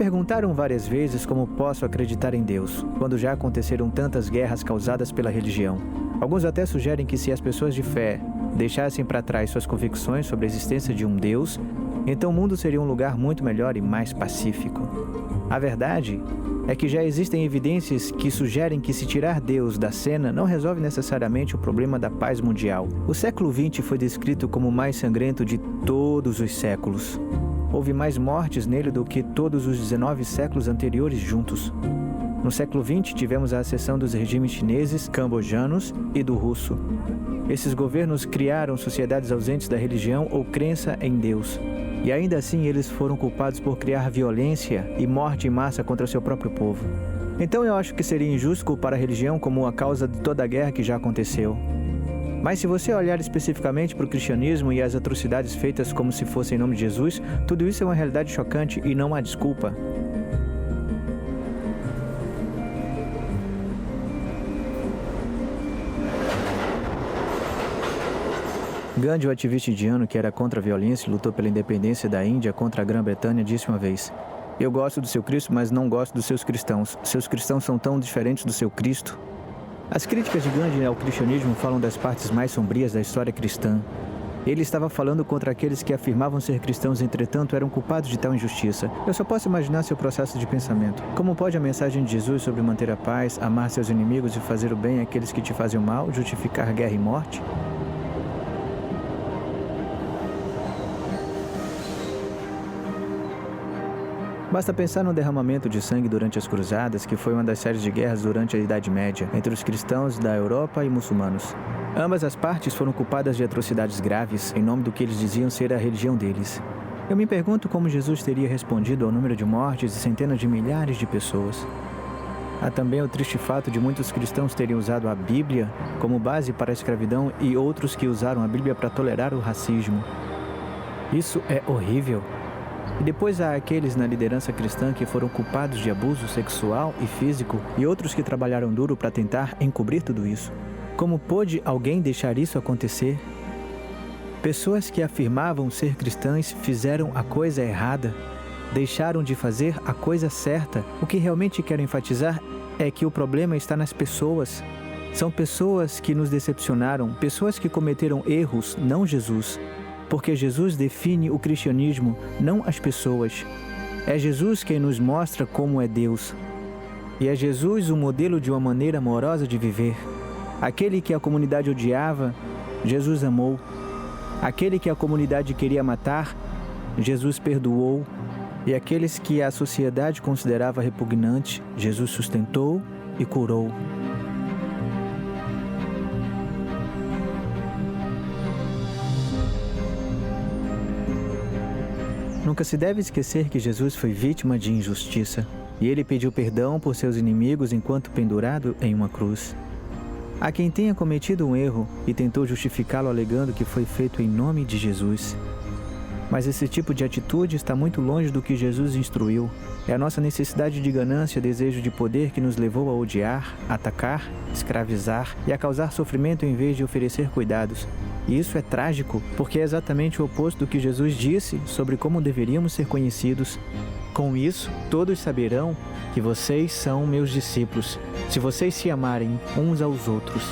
perguntaram várias vezes como posso acreditar em Deus, quando já aconteceram tantas guerras causadas pela religião. Alguns até sugerem que se as pessoas de fé deixassem para trás suas convicções sobre a existência de um Deus, então o mundo seria um lugar muito melhor e mais pacífico. A verdade é que já existem evidências que sugerem que se tirar Deus da cena não resolve necessariamente o problema da paz mundial. O século XX foi descrito como o mais sangrento de todos os séculos. Houve mais mortes nele do que todos os 19 séculos anteriores juntos. No século XX, tivemos a ascensão dos regimes chineses, cambojanos e do russo. Esses governos criaram sociedades ausentes da religião ou crença em Deus. E ainda assim, eles foram culpados por criar violência e morte em massa contra seu próprio povo. Então eu acho que seria injusto culpar a religião como a causa de toda a guerra que já aconteceu. Mas se você olhar especificamente para o cristianismo e as atrocidades feitas como se fossem em nome de Jesus, tudo isso é uma realidade chocante e não há desculpa. Gandhi, o ativista indiano que era contra a violência e lutou pela independência da Índia contra a Grã-Bretanha, disse uma vez: "Eu gosto do seu Cristo, mas não gosto dos seus cristãos. Seus cristãos são tão diferentes do seu Cristo." As críticas de Gandhi ao cristianismo falam das partes mais sombrias da história cristã. Ele estava falando contra aqueles que afirmavam ser cristãos, entretanto eram culpados de tal injustiça. Eu só posso imaginar seu processo de pensamento. Como pode a mensagem de Jesus sobre manter a paz, amar seus inimigos e fazer o bem àqueles que te fazem o mal justificar guerra e morte? Basta pensar no derramamento de sangue durante as Cruzadas, que foi uma das séries de guerras durante a Idade Média, entre os cristãos da Europa e muçulmanos. Ambas as partes foram culpadas de atrocidades graves, em nome do que eles diziam ser a religião deles. Eu me pergunto como Jesus teria respondido ao número de mortes de centenas de milhares de pessoas. Há também o triste fato de muitos cristãos terem usado a Bíblia como base para a escravidão e outros que usaram a Bíblia para tolerar o racismo. Isso é horrível. E depois há aqueles na liderança cristã que foram culpados de abuso sexual e físico e outros que trabalharam duro para tentar encobrir tudo isso. Como pôde alguém deixar isso acontecer? Pessoas que afirmavam ser cristãs fizeram a coisa errada, deixaram de fazer a coisa certa. O que realmente quero enfatizar é que o problema está nas pessoas. São pessoas que nos decepcionaram, pessoas que cometeram erros, não Jesus. Porque Jesus define o cristianismo, não as pessoas. É Jesus quem nos mostra como é Deus. E é Jesus o modelo de uma maneira amorosa de viver. Aquele que a comunidade odiava, Jesus amou. Aquele que a comunidade queria matar, Jesus perdoou. E aqueles que a sociedade considerava repugnante, Jesus sustentou e curou. Nunca se deve esquecer que Jesus foi vítima de injustiça, e ele pediu perdão por seus inimigos enquanto pendurado em uma cruz. Há quem tenha cometido um erro e tentou justificá-lo alegando que foi feito em nome de Jesus. Mas esse tipo de atitude está muito longe do que Jesus instruiu. É a nossa necessidade de ganância e desejo de poder que nos levou a odiar, atacar, escravizar e a causar sofrimento em vez de oferecer cuidados. E isso é trágico, porque é exatamente o oposto do que Jesus disse sobre como deveríamos ser conhecidos. Com isso, todos saberão que vocês são meus discípulos, se vocês se amarem uns aos outros.